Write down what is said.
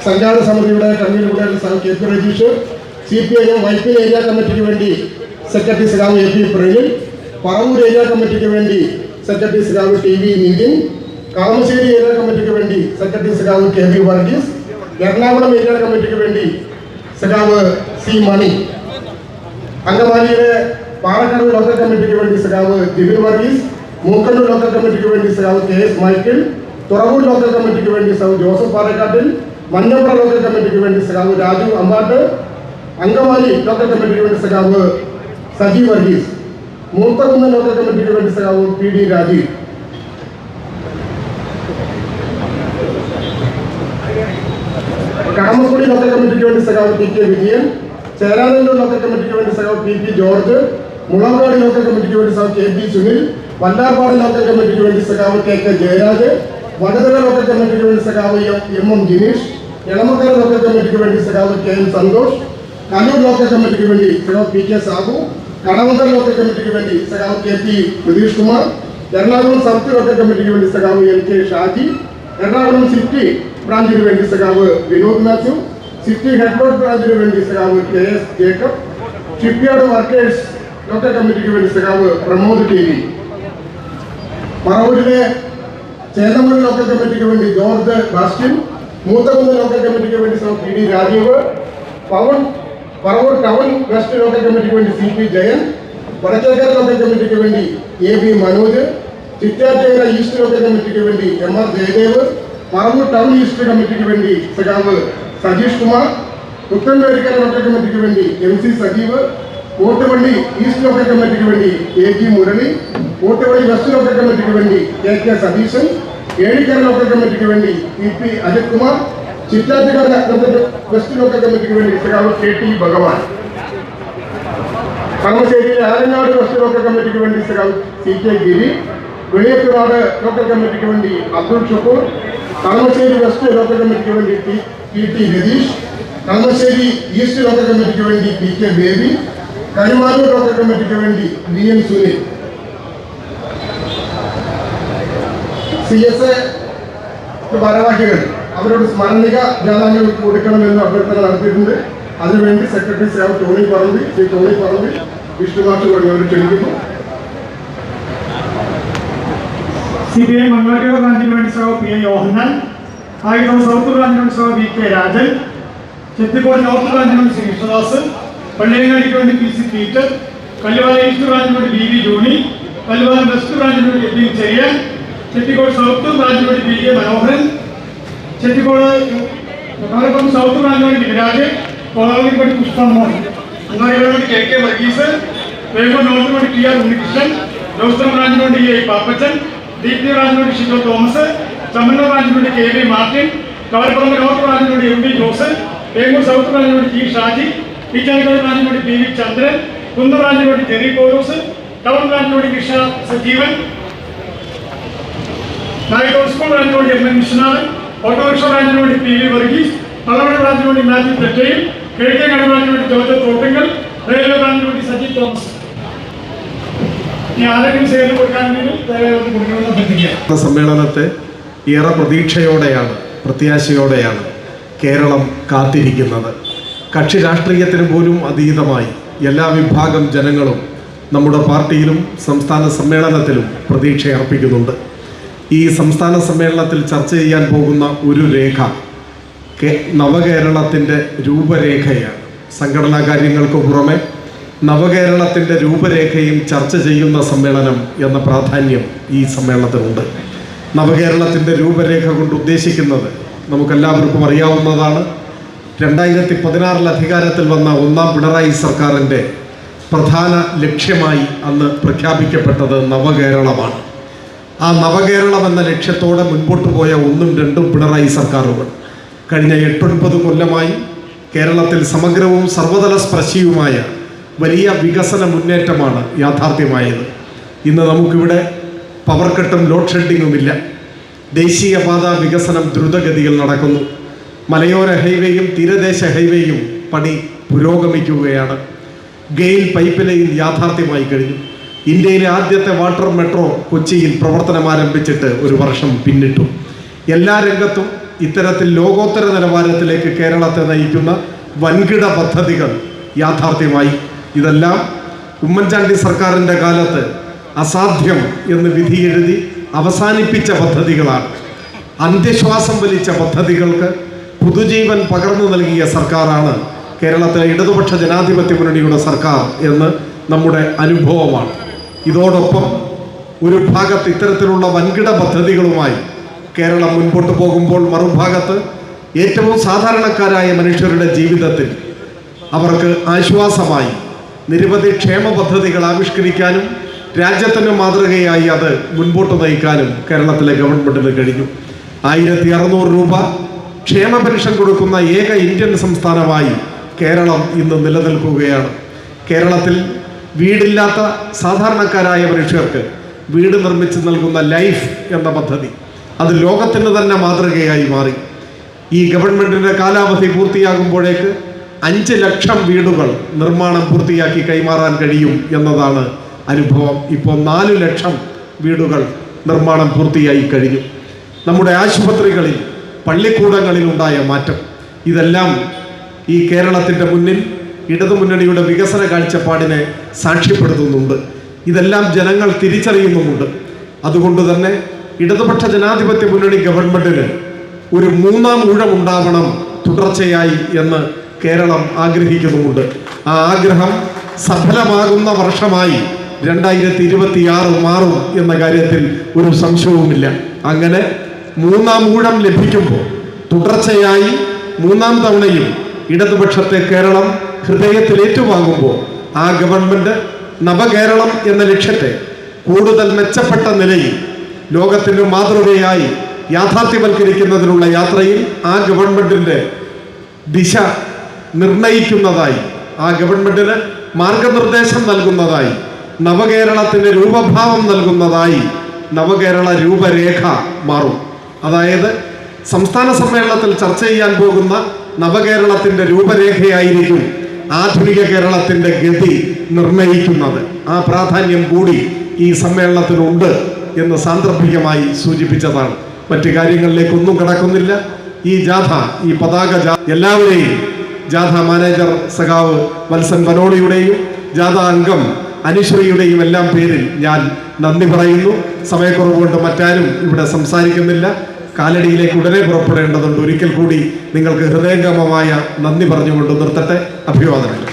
സംഘാടക സമിതിയുടെ കൺവീനറുടെ K P Rajeesh, CPIM Vypin area കമ്മിറ്റിക്ക് വേണ്ടി സെക്രട്ടറി സഖാവ് AP പ്രവീൺ, പറവൂർ ഏരിയ കമ്മിറ്റിക്ക് വേണ്ടി സെക്രട്ടറി സഖാവ് TV നിതിൻ, കളമശ്ശേരി ഏരിയ കമ്മിറ്റിക്ക് വേണ്ടി സെക്രട്ടറി സഖാവ് KB വർഗീസ്, എറണാകുളം ഏരിയ കമ്മിറ്റിക്ക് വേണ്ടി സഖാവ് C മണി, അങ്കമാലിയിലെ പാലക്കാട് ലോക്കൽ കമ്മിറ്റിക്ക് വേണ്ടി സഖാവ് ജിബിൻ വർഗീസ്, മൂക്കന്നൂർ ലോക്കൽ കമ്മിറ്റിക്ക് വേണ്ടി സഖാവ് KS മൈക്കിൾ, തുറവൂർ ലോക്കൽ കമ്മിറ്റിക്ക് വേണ്ടി സഖാവ് ജോസഫ് പാലക്കാട്ടിൽ, മഞ്ഞപ്പുറ ലോക്കൽ കമ്മിറ്റിക്ക് വേണ്ടി സഖാവ് രാജു അമ്പാട്ട്, അങ്കമാലി ലോക്കൽ കമ്മിറ്റിക്ക് വേണ്ടി സഖാവ് സജി വർഗീസ്, മൂത്തകുന്ന് ലോക്കൽ കമ്മിറ്റിക്ക് വേണ്ടി സഖാവ് PD രാജീവ്, കടമക്കുടി ലോക്കൽ കമ്മിറ്റിക്ക് വേണ്ടി സഖാവ് TK വിജയൻ, ചേരാനല്ലൂർ ലോക്കൽ കമ്മിറ്റിക്ക് വേണ്ടി സഖാവ് PP ജോർജ്, മുളങ്കാട് ലോക്കൽ കമ്മിറ്റിക്ക് വേണ്ടി സഖാവ് KP സുനിൽ, വല്ലാർപാട് ലോക്കൽ കമ്മിറ്റിക്ക് വേണ്ടി സഖാവ് KK ജയരാജ്, വടകര ലോക്കൽ കമ്മിറ്റിക്ക് വേണ്ടി സഖാവ് MM ജിനീഷ്, എളമക്കര ലോക്കൽ കമ്മിറ്റിക്ക് വേണ്ടി സഖാവ് KM സന്തോഷ്, കണ്ണൂർ ലോക്കൽ കമ്മിറ്റിക്ക് വേണ്ടി സഖാവ് PK സാബു, കടവന്തൽ ലോക്കൽ കമ്മിറ്റിക്ക് വേണ്ടി സഖാവ് KP Pratheesh Kumar, Ernakulam south local കമ്മിറ്റിക്ക് വേണ്ടി സഖാവ് LK ഷാജി, എറണാകുളം സിറ്റി ബ്രാഞ്ചിന് വേണ്ടി സഖാവ് വിനോദ് മാത്യു, സിറ്റി ഹെഡ്ബോർഡ് ബ്രാഞ്ചിന് വേണ്ടി സഖാവ് KS Jacob, shipyard workers local കമ്മിറ്റിക്ക് വേണ്ടി സഖാവ് പ്രമോദ് TV, പറവൂരിലെ ചേന്നമംഗലം ലോക്കൽ കമ്മിറ്റിക്ക് വേണ്ടി ജോർജ് ബാസ്റ്റിൻ, മൂത്തകുന്ന് ലോക്കൽ കമ്മിറ്റിക്ക് വേണ്ടി സഖാവ് PD Rajeev, Paravur town west local കമ്മിറ്റിക്ക് വേണ്ടി CP ജയൻ, വടക്കേക്കര ലോക്കൽ കമ്മിറ്റിക്ക് വേണ്ടി AB Manoj, Chittattukara east local കമ്മിറ്റിക്ക് വേണ്ടി MR Jayadev, Paravur town east കമ്മിറ്റിക്ക് വേണ്ടി സഖാവ് സജീഷ് കുമാർ, പുത്തൻവേലിക്കര ലോക്കൽ കമ്മിറ്റിക്ക് വേണ്ടി MC Sajeev, Kottuvally east local കമ്മിറ്റിക്ക് വേണ്ടി AG Murali, Kottuvally west local കമ്മിറ്റിക്ക് വേണ്ടി KK സതീശൻ, ഏഴിക്കര ലോക്കൽ കമ്മിറ്റിക്ക് വേണ്ടി PP Ajith Kumar, Chittattukara west local കമ്മിറ്റിക്ക് വേണ്ടി സഖാവ് KT ഭഗവാൻ, കളമശ്ശേരിയിലെ ആലങ്ങാട് വെസ്റ്റ് ലോക്കൽ കമ്മിറ്റിക്ക് വേണ്ടി സഖാവ് CK ഗിരി, വെളിയത്തുനാട് ലോക്കൽ കമ്മിറ്റിക്ക് വേണ്ടി അബ്ദുൾ ഷുക്കൂർ, കളമശ്ശേരി വെസ്റ്റ് ലോക്കൽ കമ്മിറ്റിക്ക് വേണ്ടി PT Ratheesh, Kalamassery east local കമ്മിറ്റിക്ക് വേണ്ടി PK ബേബി, കരുമാനൂർ ലോക്കൽ കമ്മിറ്റിക്ക് വേണ്ടി BN സുനിൽ, CSA ഭാരവാഹികൾ അവരോട് സ്മരണിക ജാഥാങ്ങൾ കൊടുക്കണമെന്ന് അഭ്യർത്ഥന നടത്തിയിട്ടുണ്ട്. അതിനുവേണ്ടി സെക്രട്ടറി സഖാവ് ടോണി പറമ്പി, ശ്രീ ടോണി പറമ്പി, വിഷ്ണുമാഷ് തുടങ്ങിയവർ ക്ഷണിക്കുന്നു. CPI മംഗളൂരു ബ്രാഞ്ചിന് വേണ്ടി സഖാവ് PI യോഹന്നാൻ, ആയിരം സൗത്ത് ബ്രാഞ്ചിന് വേണ്ടി സഖാവ് VK രാജൻ, ചെത്തിക്കോട് നോർത്ത് ബ്രാഞ്ചിന് വേണ്ടി ശ്രീ കൃഷ്ണദാസ്, പള്ളിയങ്ങാടിക്ക് വേണ്ടി PC പീറ്റർ, കല്ലുവാല ഈസ്റ്റ് ബ്രാഞ്ചിന് വേണ്ടി BV ജോണി, കല്ലുവാല വെസ്റ്റ് ബ്രാഞ്ചിന് വേണ്ടി FB ചെറിയാൻ, ചെത്തിക്കോട് സൗത്ത് ബ്രാഞ്ചിന് വേണ്ടി PK മനോഹരൻ, ചെത്തിക്കോട് മലപ്പുറം സൗത്ത് ബ്രാഞ്ചിന് വേണ്ടി വിരാജ്, കോളാവിന് വേണ്ടി പുഷ്പമോഹൻ, അങ്ങാടിക്ക് വേണ്ടി KK വർഗീസ്, വേഗൂർ നോർത്തിന് വേണ്ടി PR ഉണ്ണികൃഷ്ണൻ, ജോസ്തം ബ്രാഞ്ചിന് വേണ്ടി A പാപ്പച്ചൻ, DP ബ്രാഞ്ചിന് വേണ്ടി ഷിജോ തോമസ്, ചമ്മന്നൂർ ബ്രാഞ്ചിന് വേണ്ടി KB മാർട്ടിൻ, കവലപ്പുറം നോർത്ത് ബ്രാഞ്ചിന് വേണ്ടി MD ജോസഫ്, വേഗൂർ സൗത്ത് ബ്രാഞ്ചിന് വേണ്ടി G ഷാജി, ടീച്ചാർക്കോട് ബ്രാഞ്ചിന് വേണ്ടി PV ചന്ദ്രൻ, കുന്ന് ബ്രാഞ്ചിന് വേണ്ടി ജെറി കോറൂസ്, ടൗൺ ബ്രാഞ്ചിന് വേണ്ടി കൃഷ്ണ സജീവൻ, നായിക്കോട് സ്കൂൾ ബ്രാഞ്ചിന് വേണ്ടി MM വിശ്വനാഥൻ, ഓട്ടോറിക്ഷ ബ്രാഞ്ചിന് വേണ്ടി PV വർഗീസ്, പള്ളവടി ബ്രാഞ്ചിന് വേണ്ടി മാത്യു തെറ്റയിൽ, കിഴക്കേങ്ങാട് ബ്രാഞ്ചിന് വേണ്ടി ജോർജ് തോട്ടങ്കൽ, റെയിൽവേ ബ്രാഞ്ചിന് വേണ്ടി സജി തോമസ്. സമ്മേളനത്തെ ഏറെ പ്രതീക്ഷയോടെയാണ്, പ്രത്യാശയോടെയാണ് കേരളം കാത്തിരിക്കുന്നത്. കക്ഷി രാഷ്ട്രീയത്തിന് പോലും അതീതമായി എല്ലാ വിഭാഗം ജനങ്ങളും നമ്മുടെ പാർട്ടിയിലും സംസ്ഥാന സമ്മേളനത്തിലും പ്രതീക്ഷയർപ്പിക്കുന്നുണ്ട്. ഈ സംസ്ഥാന സമ്മേളനത്തിൽ ചർച്ച ചെയ്യാൻ പോകുന്ന ഒരു രേഖ നവകേരളത്തിൻ്റെ രൂപരേഖയാണ്. സംഘടനാ കാര്യങ്ങൾക്ക് പുറമെ നവകേരളത്തിൻ്റെ രൂപരേഖയും ചർച്ച ചെയ്യുന്ന സമ്മേളനം എന്ന പ്രാധാന്യം ഈ സമ്മേളനത്തിനുണ്ട്. നവകേരളത്തിൻ്റെ രൂപരേഖ കൊണ്ട് ഉദ്ദേശിക്കുന്നത് നമുക്കെല്ലാവർക്കും അറിയാവുന്നതാണ്. 2016 അധികാരത്തിൽ വന്ന ഒന്നാം പിണറായി സർക്കാരിൻ്റെ പ്രധാന ലക്ഷ്യമായി അന്ന് പ്രഖ്യാപിക്കപ്പെട്ടത് നവകേരളമാണ്. ആ നവകേരളം എന്ന ലക്ഷ്യത്തോടെ മുൻപോട്ട് പോയ ഒന്നും രണ്ടും പിണറായി സർക്കാരുകൾ കഴിഞ്ഞ 8-9 കൊല്ലമായി കേരളത്തിൽ സമഗ്രവും സർവതല സ്പർശിയുമായ വലിയ വികസന മുന്നേറ്റമാണ് യാഥാർത്ഥ്യമായത്. ഇന്ന് നമുക്കിവിടെ പവർ കട്ടും ലോഡ് ഷെഡിങ്ങുമില്ല. ദേശീയപാത വികസനം ദ്രുതഗതിയിൽ നടക്കുന്നു. മലയോര ഹൈവേയും തീരദേശ ഹൈവേയും പണി പുരോഗമിക്കുകയാണ്. ഗെയിൽ പൈപ്പ് ലൈൻ യാഥാർത്ഥ്യമായി കഴിഞ്ഞു. ഇന്ത്യയിലെ ആദ്യത്തെ വാട്ടർ മെട്രോ കൊച്ചിയിൽ പ്രവർത്തനം ആരംഭിച്ചിട്ട് 1 വർഷം പിന്നിട്ടു. എല്ലാ രംഗത്തും ഇത്തരത്തിൽ ലോകോത്തര നിലവാരത്തിലേക്ക് കേരളത്തെ നയിക്കുന്ന വൻകിട പദ്ധതികൾ യാഥാർത്ഥ്യമായി. ഇതെല്ലാം ഉമ്മൻചാണ്ടി സർക്കാരിൻ്റെ കാലത്ത് അസാധ്യം എന്ന് വിധിയെഴുതി അവസാനിപ്പിച്ച പദ്ധതികളാണ്. അന്ത്യശ്വാസം വലിച്ച പദ്ധതികൾക്ക് പുതുജീവൻ പകർന്നു നൽകിയ സർക്കാരാണ് കേരളത്തിലെ ഇടതുപക്ഷ ജനാധിപത്യ മുന്നണിയുടെ സർക്കാർ എന്ന് നമ്മുടെ അനുഭവമാണ്. ഇതോടൊപ്പം ഒരു ഭാഗത്ത് ഇത്തരത്തിലുള്ള വൻകിട പദ്ധതികളുമായി കേരളം മുൻപോട്ട് പോകുമ്പോൾ, മറുഭാഗത്ത് ഏറ്റവും സാധാരണക്കാരായ മനുഷ്യരുടെ ജീവിതത്തിൽ അവർക്ക് ആശ്വാസമായി നിരവധി ക്ഷേമ പദ്ധതികൾ ആവിഷ്കരിക്കാനും രാജ്യത്തിന് മാതൃകയായി അത് മുൻപോട്ട് നയിക്കാനും കേരളത്തിലെ ഗവൺമെൻറ്റിന് കഴിഞ്ഞു. 1600 രൂപ ക്ഷേമ പെൻഷൻ കൊടുക്കുന്ന ഏക ഇന്ത്യൻ സംസ്ഥാനമായി കേരളം ഇന്ന് നിലനിൽക്കുകയാണ്. കേരളത്തിൽ വീടില്ലാത്ത സാധാരണക്കാരായ മനുഷ്യർക്ക് വീട് നിർമ്മിച്ച് നൽകുന്ന ലൈഫ് എന്ന പദ്ധതി അത് ലോകത്തിന് തന്നെ മാതൃകയായി മാറി. ഈ ഗവൺമെൻറ്റിൻ്റെ കാലാവധി പൂർത്തിയാകുമ്പോഴേക്ക് 5 ലക്ഷം വീടുകൾ നിർമ്മാണം പൂർത്തിയാക്കി കൈമാറാൻ കഴിയും എന്നതാണ് അനുഭവം. ഇപ്പോൾ 4 ലക്ഷം വീടുകൾ നിർമ്മാണം പൂർത്തിയായി കഴിഞ്ഞു. നമ്മുടെ ആശുപത്രികളിൽ, പള്ളിക്കൂടങ്ങളിൽ ഉണ്ടായ മാറ്റം, ഇതെല്ലാം ഈ കേരളത്തിൻ്റെ മുന്നിൽ ഇടതുമുന്നണിയുടെ വികസന കാഴ്ചപ്പാടിനെ സാക്ഷ്യപ്പെടുത്തുന്നുണ്ട്. ഇതെല്ലാം ജനങ്ങൾ തിരിച്ചറിയുന്നുമുണ്ട്. അതുകൊണ്ട് തന്നെ ഇടതുപക്ഷ ജനാധിപത്യ മുന്നണി ഗവൺമെൻറ്റിന് ഒരു 3-ാം ഊഴം ഉണ്ടാവണം തുടർച്ചയായി എന്ന് കേരളം ആഗ്രഹിക്കുന്നുമുണ്ട്. ആ ആഗ്രഹം സഫലമാകുന്ന വർഷമായി 2026 മാറും എന്ന കാര്യത്തിൽ ഒരു സംശയവുമില്ല. അങ്ങനെ 3-ാം ഊഴം ലഭിക്കുമ്പോൾ തുടർച്ചയായി 3-ാം തവണയും ഇടതുപക്ഷത്തെ കേരളം ഹൃദയത്തിൽ ഏറ്റുവാങ്ങുമ്പോൾ ആ ഗവൺമെൻറ് നവകേരളം എന്ന ലക്ഷ്യത്തെ കൂടുതൽ മെച്ചപ്പെട്ട നിലയിൽ ലോകത്തിന് മാതൃകയായി യാഥാർത്ഥ്യവൽക്കരിക്കുന്നതിനുള്ള യാത്രയിൽ ആ ഗവൺമെൻറ്റിൻ്റെ ദിശ നിർണയിക്കുന്നതായി, ആ ഗവൺമെൻറ്റിന് മാർഗനിർദ്ദേശം നൽകുന്നതായി, നവകേരളത്തിന് രൂപഭാവം നൽകുന്നതായി നവകേരള രൂപരേഖ മാറും. അതായത് സംസ്ഥാന സമ്മേളനത്തിൽ ചർച്ച ചെയ്യാൻ പോകുന്ന നവകേരളത്തിൻ്റെ രൂപരേഖയായിരിക്കും ആധുനിക കേരളത്തിൻ്റെ ഗതി നിർണയിക്കുന്നത്. ആ പ്രാധാന്യം കൂടി ഈ സമ്മേളനത്തിനുണ്ട് എന്ന് സാന്ദർഭികമായി സൂചിപ്പിച്ചതാണ്. മറ്റു കാര്യങ്ങളിലേക്കൊന്നും കടക്കുന്നില്ല. ഈ ജാഥ, ഈ പതാക എല്ലാവരെയും ജാഥ മാനേജർ സഖാവ് വത്സൻ ബനോളിയുടെയും ജാഥ അംഗം അനുശ്രീയുടെയും എല്ലാം പേരിൽ ഞാൻ നന്ദി പറയുന്നു. സമയക്കുറവ് കൊണ്ട് മറ്റാരും ഇവിടെ സംസാരിക്കുന്നില്ല. കാലടിയിലേക്ക് ഉടനെ പുറപ്പെടേണ്ടതുണ്ട്. ഒരിക്കൽ കൂടി നിങ്ങൾക്ക് ഹൃദയംഗമമായ നന്ദി പറഞ്ഞുകൊണ്ട് നിർത്തട്ടെ. അഭിവാദനങ്ങൾ.